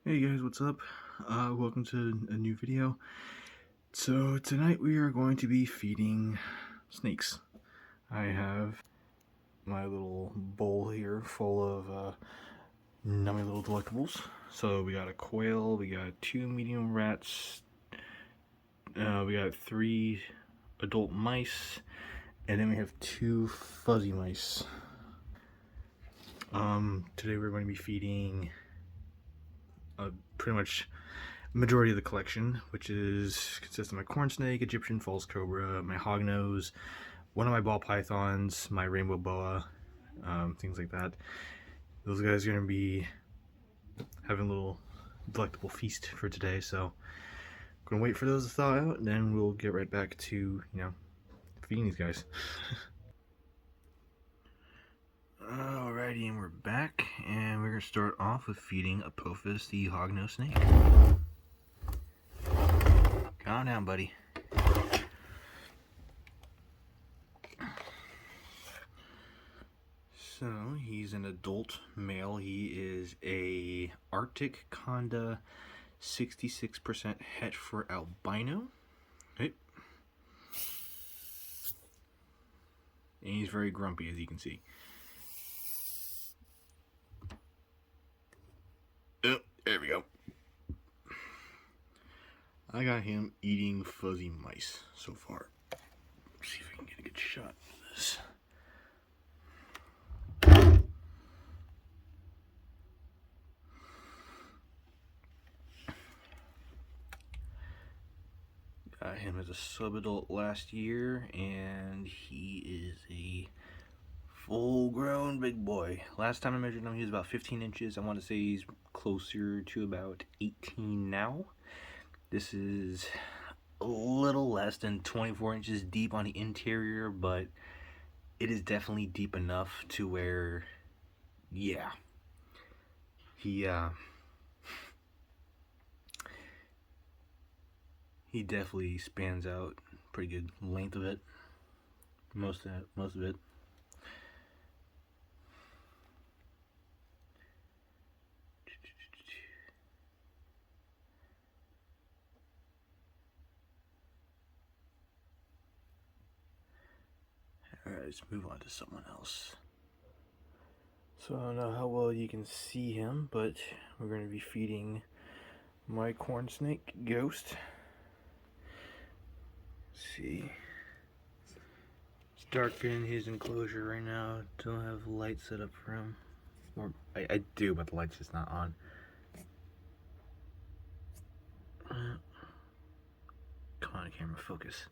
Hey guys, what's up? Welcome to a new video. So tonight we are going to be feeding snakes. I have my little bowl here full of nummy little delectables. So we got a quail, we got 2 medium rats, we got 3 adult mice, and then we have 2 fuzzy mice. Today we're going to be feeding pretty much majority of the collection, which consists of my corn snake, Egyptian false cobra, my hognose, one of my ball pythons, my rainbow boa, things like that. Those guys are going to be having a little delectable feast for today, so I'm going to wait for those to thaw out, and then we'll get right back to, feeding these guys. Alrighty, and we're back, and we're going to start off with feeding Apophis, the hognose snake. Calm down, buddy. So, he's an adult male. He is a Arctic Conda 66% het for albino. Right. And he's very grumpy, as you can see. Oh, there we go. I got him eating fuzzy mice so far. Let's see if I can get a good shot of this. Got him as a sub-adult last year, and he is a full-grown big boy. Last time I measured him, he was about 15 inches. I want to say he's closer to about 18 now. This is a little less than 24 inches deep on the interior, but it is definitely deep enough to where, yeah, he definitely spans out pretty good length of it. Most of it. Alright, let's move on to someone else. So I don't know how well you can see him, but we're going to be feeding my corn snake, Ghost. Let's see. It's dark in his enclosure right now. Don't have light set up for him. Or I do, but the light's just not on. Come on, camera, focus.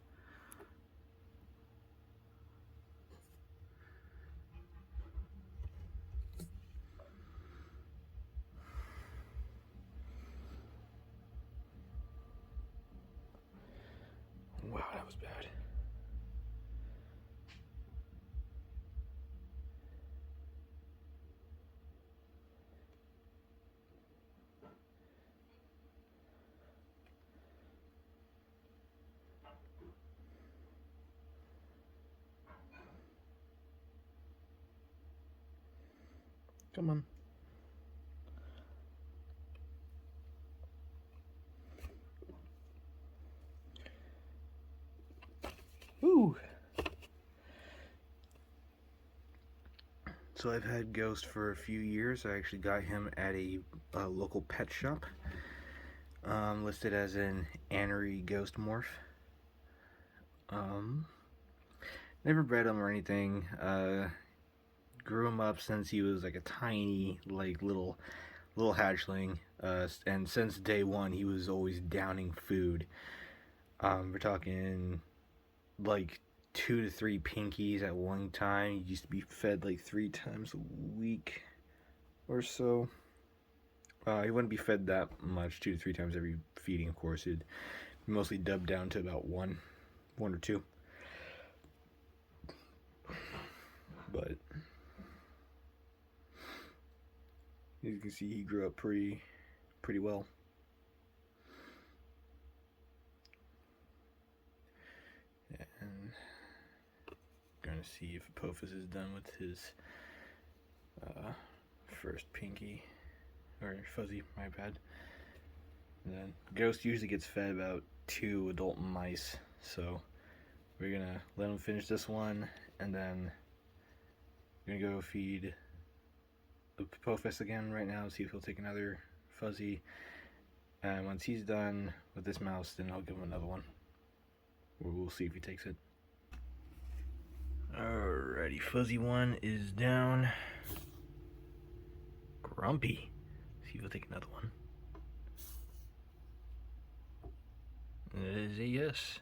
Wow, that was bad. Come on. Ooh. So I've had Ghost for a few years. I actually got him at a local pet shop. Listed as an Anery Ghost morph. Never bred him or anything. Grew him up since he was like a tiny, like little hatchling. And since day one, he was always downing food. We're talking like 2 to 3 pinkies at one time. He used to be fed like 3 times a week or so. He wouldn't be fed that much, 2 to 3 times every feeding, of course. It'd mostly dubbed down to about one or two. But as you can see, he grew up pretty well. And gonna see if Apophis is done with his first pinky, or fuzzy, my bad. And then Ghost usually gets fed about 2 adult mice, so we're gonna let him finish this one, and then we're gonna go feed the Apophis again right now, see if he'll take another Fuzzy. And once he's done with this mouse, then I'll give him another one. We'll see if he takes it. Alrighty, Fuzzy 1 is down. Grumpy. See if he'll take another one. It is a yes.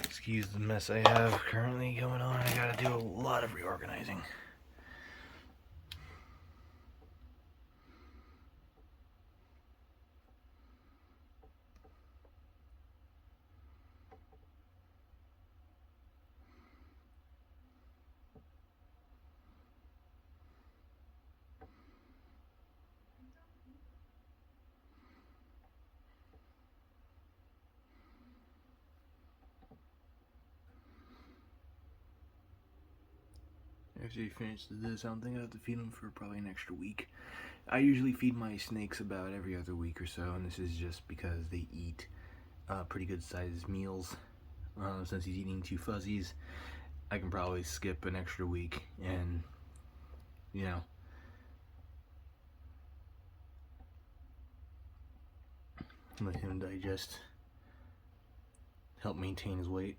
Excuse the mess I have currently going on. I gotta do a lot of reorganizing. After he finishes this, I don't think I have to feed him for probably an extra week. I usually feed my snakes about every other week or so, and this is just because they eat pretty good sized meals. Since he's eating 2 fuzzies, I can probably skip an extra week and, you know, let him digest, help maintain his weight.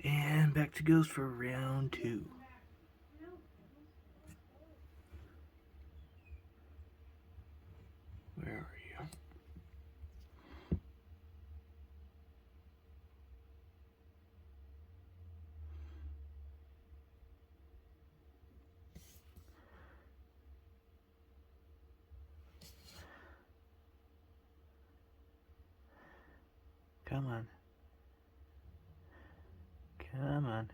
And back to Ghost for round 2. Where are you? Come on. Come on.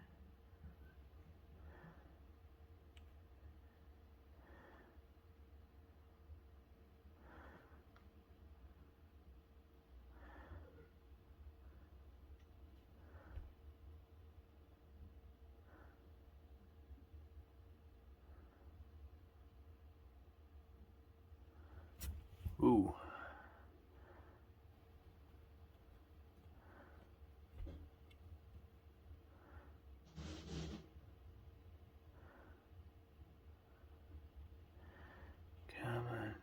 Ooh. Come on.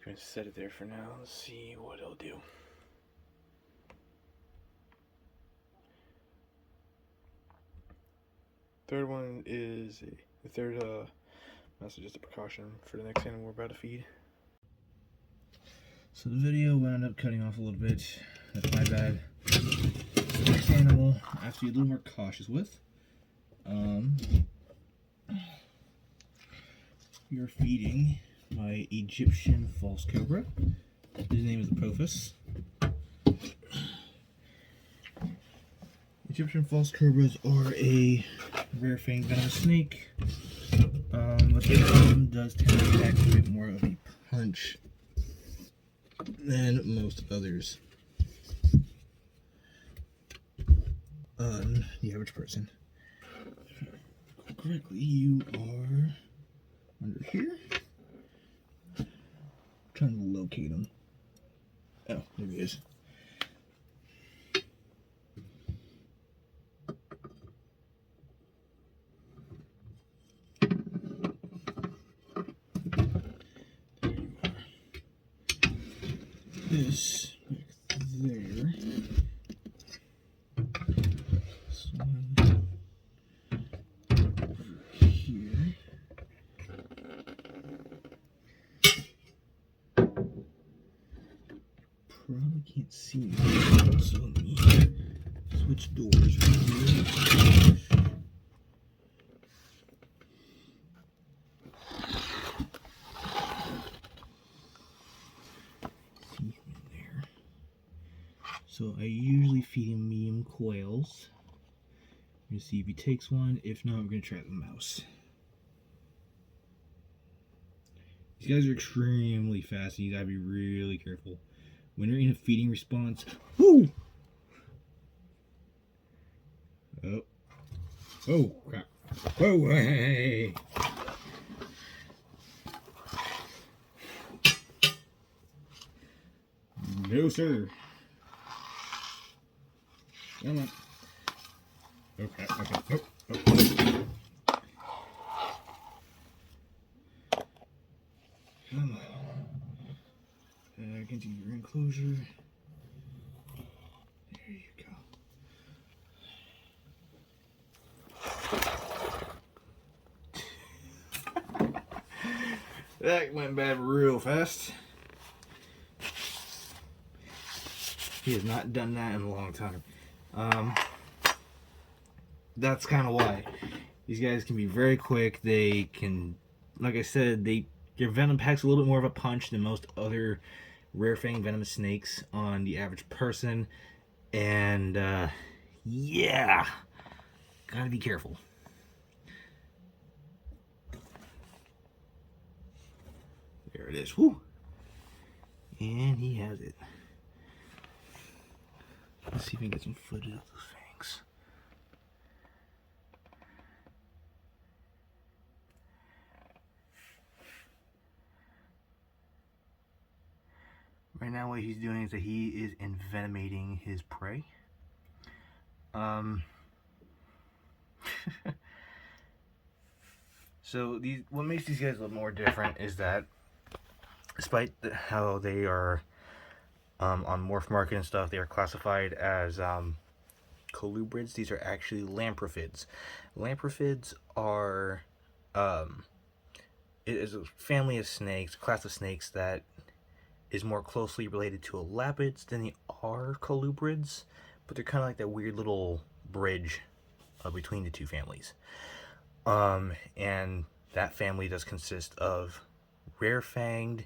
I'm going to set it there for now and see what it'll do. Third one is the third message is a precaution for the next animal we're about to feed. So the video wound up cutting off a little bit. That's my bad. The next animal I have to be a little more cautious with. We are feeding my Egyptian false cobra. His name is Apophis. Egyptian false cobras are a rare fang venomous snake. But this one does tend to pack a bit more of a punch than most others. The average person. If I recall correctly, you are under here. I'm trying to locate him. Oh, there he is. This back there. This one over here. probably can't see me. So let me switch doors right here. See him in there. So I usually feed him medium quails. We're gonna see if he takes one. If not, we're gonna try the mouse. These guys are extremely fast, and you gotta be really careful. When you're in a feeding response, whoo! Oh. Oh, crap. Whoa, hey! No, sir. Come on. Okay, okay. Oh. Come on. Back into your enclosure. There you go. That went bad real fast. He has not done that in a long time. That's kind of why. These guys can be very quick. They can, like I said, their venom packs a little bit more of a punch than most other rare fang venomous snakes on the average person. And yeah, gotta be careful. There it is. Woo! And he has it. Let's see if we can get some footage of those fangs. Right now what he's doing is that he is envenomating his prey. So what makes these guys look more different is that despite how they are on Morph Market and stuff, they are classified as colubrids. These are actually lampriphids. Lampriphids are it is a family of snakes, class of snakes that is more closely related to elapids than they are colubrids, but they're kind of like that weird little bridge between the two families. And that family does consist of rare-fanged,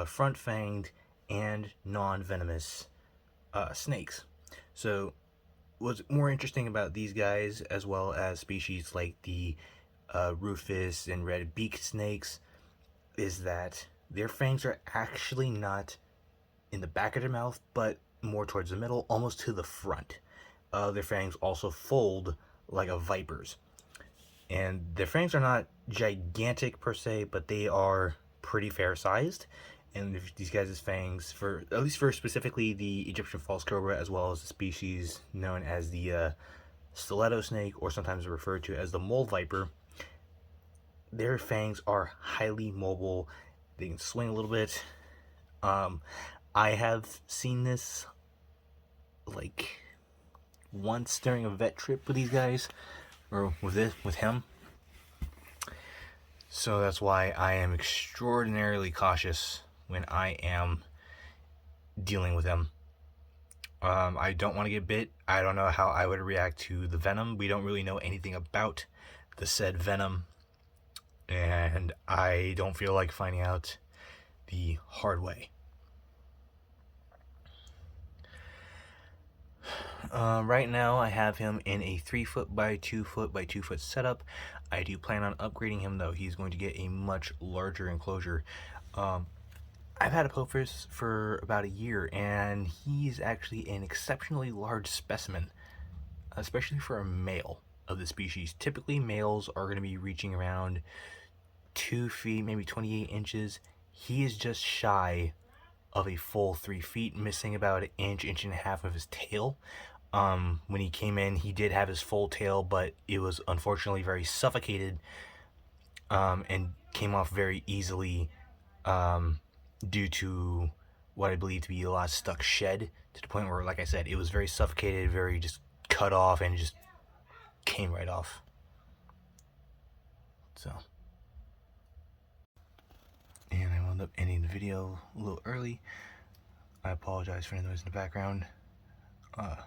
front-fanged, and non-venomous snakes. So what's more interesting about these guys, as well as species like the rufous and red-beaked snakes, is that their fangs are actually not in the back of their mouth, but more towards the middle, almost to the front. Their fangs also fold like a viper's. And their fangs are not gigantic per se, but they are pretty fair sized. And these guys' fangs, at least for specifically the Egyptian false cobra, as well as the species known as the stiletto snake, or sometimes referred to as the mole viper, their fangs are highly mobile. They can swing a little bit. I have seen this like once during a vet trip with these guys, or with him. So that's why I am extraordinarily cautious when I am dealing with him. I don't want to get bit. I don't know how I would react to the venom. We don't really know anything about the said venom, and I don't feel like finding out the hard way. Right now I have him in a 3 foot by 2 foot by 2 foot setup. I do plan on upgrading him though. He's going to get a much larger enclosure. I've had Apophis for about a year, and he's actually an exceptionally large specimen, especially for a male of the species. Typically males are going to be reaching around 2 feet, maybe 28 inches. He is just shy of a full 3 feet, missing about an inch and a half of his tail. When he came in, he did have his full tail, but it was unfortunately very suffocated, and came off very easily, due to what I believe to be a lot of stuck shed, to the point where, like I said, it was very suffocated, very just cut off, and just came right off. So, and I wound up ending the video a little early. I apologize for any noise in the background. What's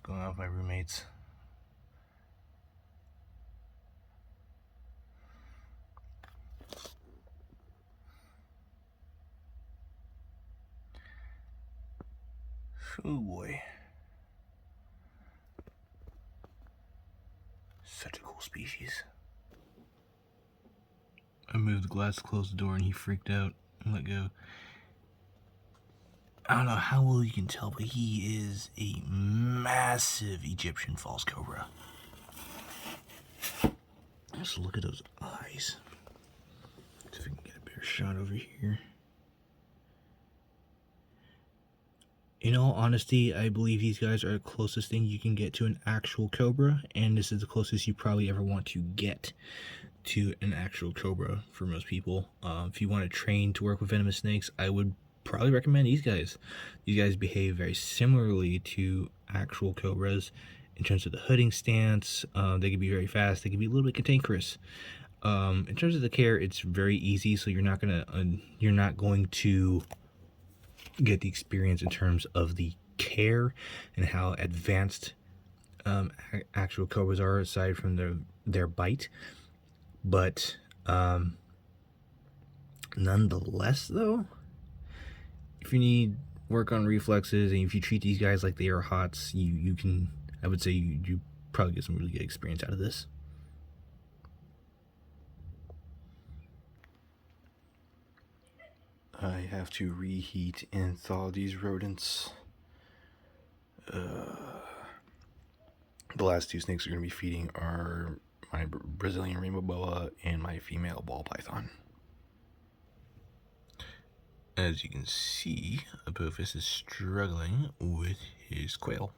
going on with my roommates? Oh boy. Such a cool species. I moved the glass to close the door and he freaked out and let go. I don't know how well you can tell, but he is a massive Egyptian false cobra. Just look at those eyes. See if I can get a better shot over here. In all honesty, I believe these guys are the closest thing you can get to an actual cobra, and this is the closest you probably ever want to get to an actual cobra for most people. If you want to train to work with venomous snakes, I would probably recommend these guys. These guys behave very similarly to actual cobras in terms of the hooding stance. They can be very fast. They can be a little bit cantankerous. In terms of the care, it's very easy, so you're not going to get the experience in terms of the care and how advanced actual cobras are, aside from their bite. But nonetheless, though, if you need work on reflexes and if you treat these guys like they are hots, you can, I would say you probably get some really good experience out of this. I have to reheat and thaw these rodents. The last two snakes we're going to be feeding are my Brazilian rainbow boa and my female ball python. As you can see, Apophis is struggling with his quail.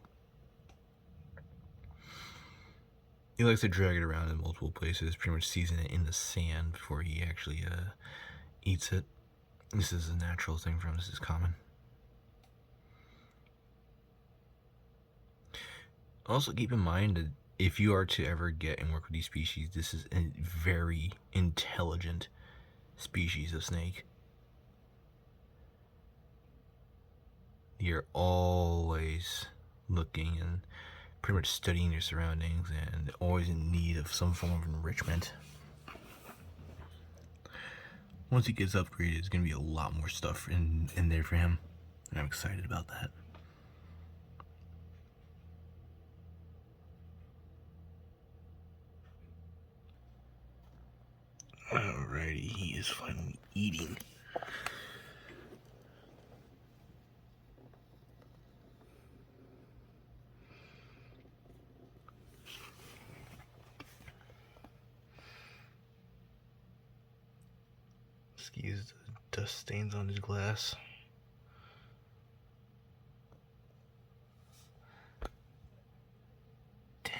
He likes to drag it around in multiple places, pretty much season it in the sand before he actually eats it. This is a natural thing for him. This is common. Also, keep in mind that if you are to ever get and work with these species, this is a very intelligent species of snake. You're always looking and pretty much studying your surroundings and always in need of some form of enrichment. Once he gets upgraded, there's going to be a lot more stuff in there for him, and I'm excited about that. Alrighty, he is finally eating. Excuse the dust stains on his glass. Dang.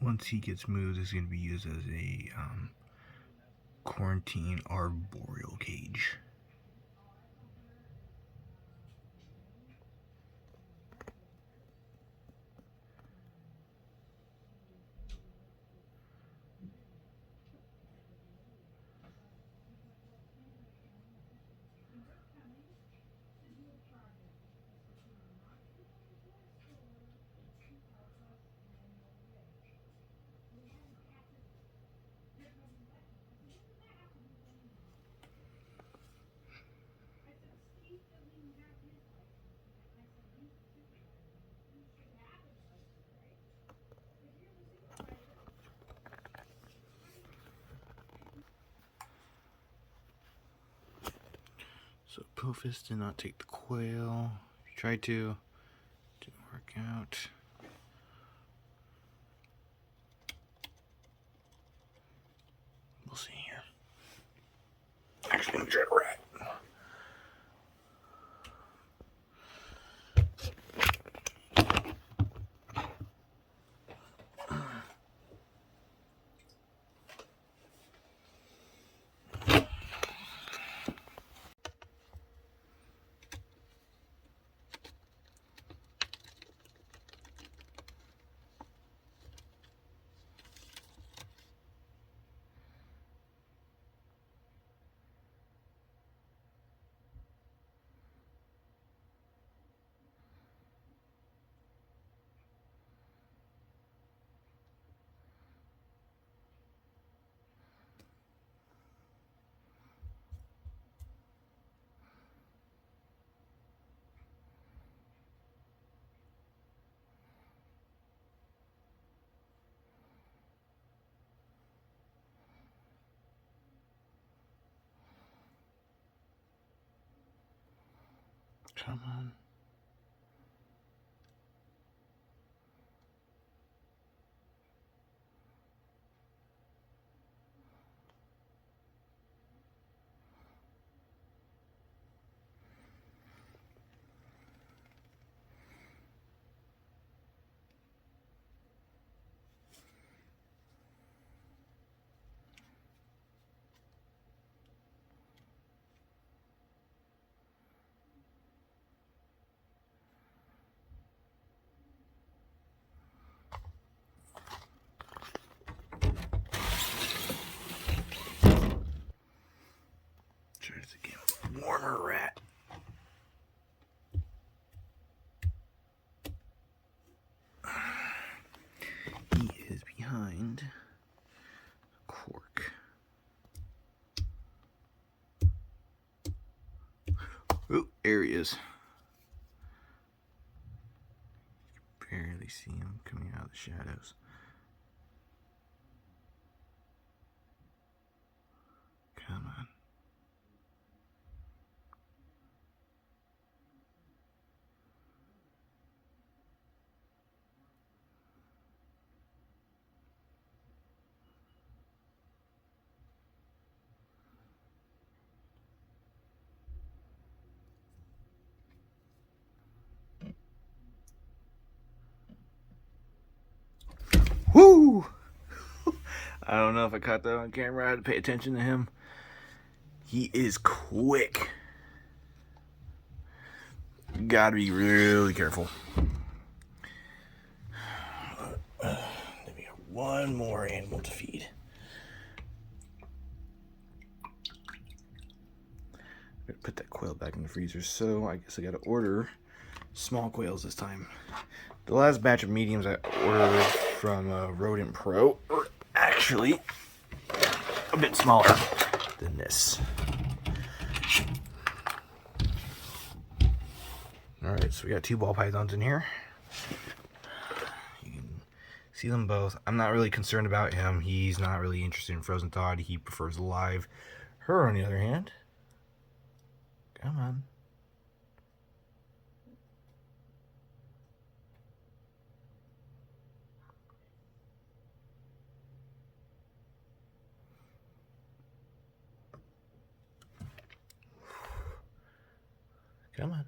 Once he gets moved, it's going to be used as a quarantine arboreal cage. Apophis did not take the quail. He tried to. Didn't work out. We'll see here. Actually, I'm gonna try to rat. Come on. Try this again. Warmer rat. He is behind a cork. Oh, there he is. You can barely see him coming out of the shadows. Come on. Woo! I don't know if I caught that on camera. I had to pay attention to him. He is quick. Gotta be really careful. Then we got one more animal to feed. I'm gonna put that quail back in the freezer, so I guess I gotta order small quails this time. The last batch of mediums I ordered from Rodent Pro are actually a bit smaller than this. Alright, so we got two ball pythons in here. You can see them both. I'm not really concerned about him. He's not really interested in frozen thawed. He prefers live. Her, on the other hand, come on. Come on.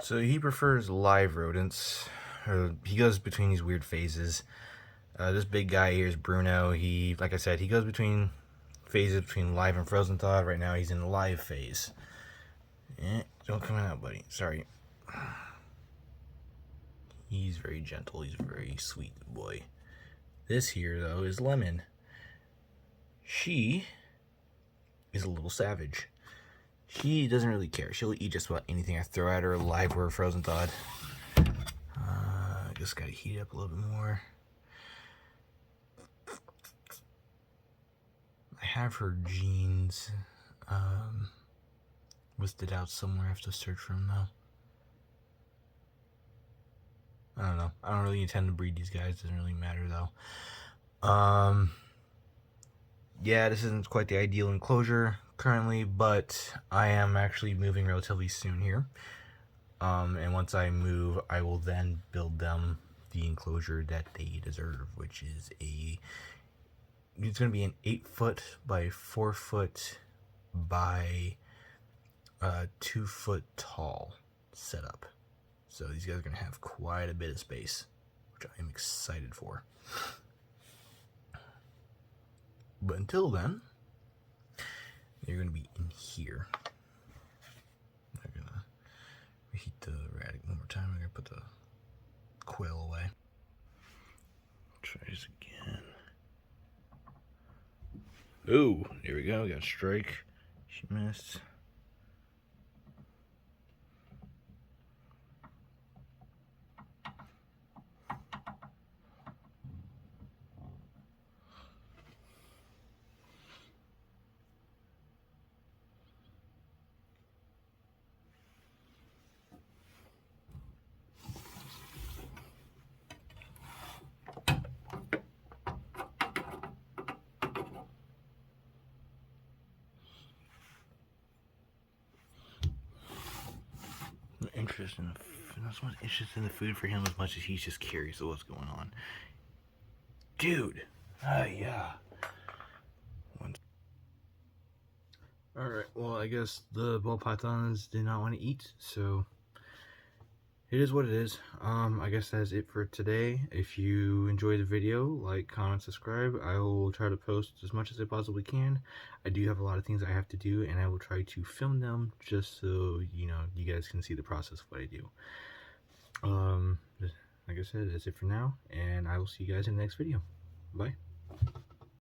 So he prefers live rodents. He goes between these weird phases. This big guy here is Bruno. He, like I said, he goes between phases between live and frozen thawed. Right now he's in the live phase. Don't come out, buddy. Sorry. He's very gentle. He's a very sweet boy. This here, though, is Lemon. She is a little savage. She doesn't really care. She'll eat just about anything I throw at her, live or frozen thawed. I just gotta heat it up a little bit more. have her genes listed out somewhere. I have to search for them though. I don't know. I don't really intend to breed these guys. Doesn't really matter though. Yeah, this isn't quite the ideal enclosure currently, but I am actually moving relatively soon here. And once I move, I will then build them the enclosure that they deserve, which is it's going to be an 8-foot by 4-foot by 2-foot tall setup. So these guys are going to have quite a bit of space, which I am excited for. But until then, they're going to be in here. I'm going to reheat the radic one more time. I'm going to put the quail away. Try this again. Oh, there we go. We got a strike. She missed. Not so much interested in the food for him as much as he's just curious of what's going on. Dude! Yeah. Alright, well, I guess the ball pythons did not want to eat, so it is what it is. I guess that's it for today. If you enjoyed the video, like, comment, subscribe. I will try to post as much as I possibly can. I do have a lot of things I have to do, and I will try to film them just so, you know, you guys can see the process of what I do. Like I said, that's it for now, and I will see you guys in the next video. Bye.